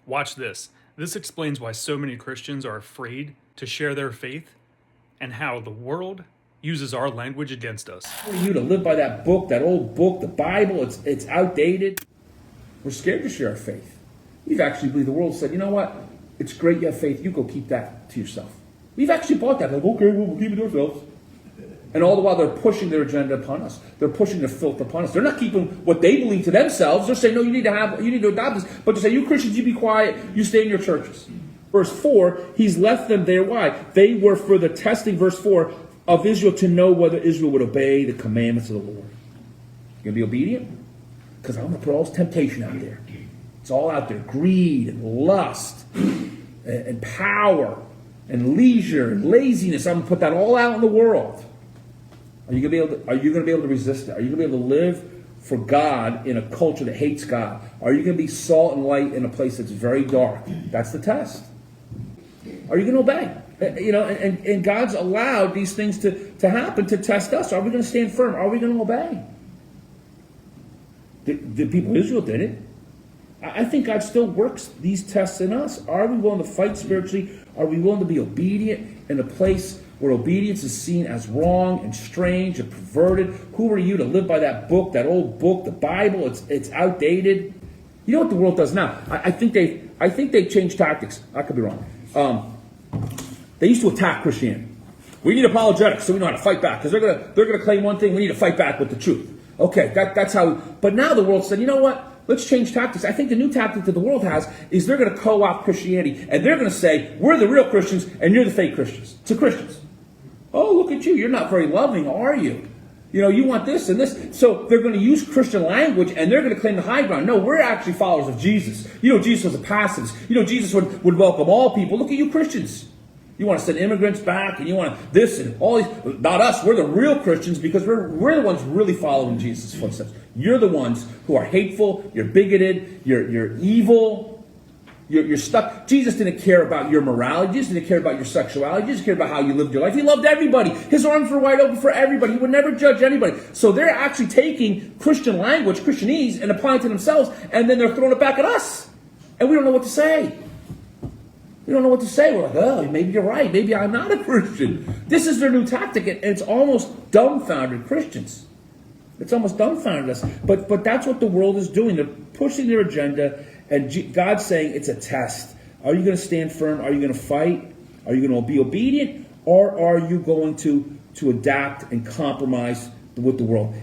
Watch this. This explains why so many Christians are afraid to share their faith and how the world uses our language against us. For you to live by that book, that old book, the Bible, it's outdated. We're scared to share our faith. We've actually believed the world said, you know what? It's great you have faith. You go keep that to yourself. We've actually bought that. Like, okay, we'll keep it to ourselves. And all the while they're pushing their agenda upon us. They're pushing their filth upon us. They're not keeping what they believe to themselves. They're saying, no, you need to adopt this. But to say, you Christians, you be quiet, you stay in your churches. Verse 4, he's left them there. Why? They were for the testing, verse 4, of Israel to know whether Israel would obey the commandments of the Lord. You going to be obedient? Because I'm going to put all this temptation out there. It's all out there. Greed and lust and power and leisure and laziness. I'm going to put that all out in the world. Are you going to be able to resist it? Are you going to be able to live for God in a culture that hates God? Are you going to be salt and light in a place that's very dark? That's the test. Are you going to obey? And God's allowed these things to happen to test us. Are we going to stand firm? Are we going to obey? The people of Israel did it. I think God still works these tests in us. Are we willing to fight spiritually? Are we willing to be obedient in a place where obedience is seen as wrong and strange and perverted? Who are you to live by that book, that old book, the Bible? It's outdated. You know what the world does now? I think they've changed tactics. I could be wrong. They used to attack Christianity. We need apologetics, so we know how to fight back, because they're gonna claim one thing. We need to fight back with the truth. Okay, that's how. But now the world said, you know what? Let's change tactics. I think the new tactic that the world has is they're going to co-opt Christianity, and they're going to say, we're the real Christians, and you're the fake Christians. To Christians. Oh, look at you. You're not very loving, are you? You want this and this. So they're going to use Christian language, and they're going to claim the high ground. No, we're actually followers of Jesus. Jesus was a pacifist. Jesus would welcome all people. Look at you Christians. You want to send immigrants back, and you want this and all these. Not us. We're the real Christians, because we're the ones really following Jesus' footsteps. You're the ones who are hateful. You're bigoted. You're evil. You're stuck. Jesus didn't care about your morality. Jesus didn't care about your sexuality. Jesus cared about how you lived your life. He loved everybody. His arms were wide open for everybody. He would never judge anybody. So they're actually taking Christian language, Christianese, and applying it to themselves, and then they're throwing it back at us. And we don't know what to say. We don't know what to say. We're like, oh, maybe you're right. Maybe I'm not a Christian. This is their new tactic, and it's almost dumbfounded Christians. It's almost dumbfounded us. But that's what the world is doing. They're pushing their agenda, and God's saying it's a test. Are you going to stand firm? Are you going to fight? Are you going to be obedient? Or are you going to adapt and compromise with the world?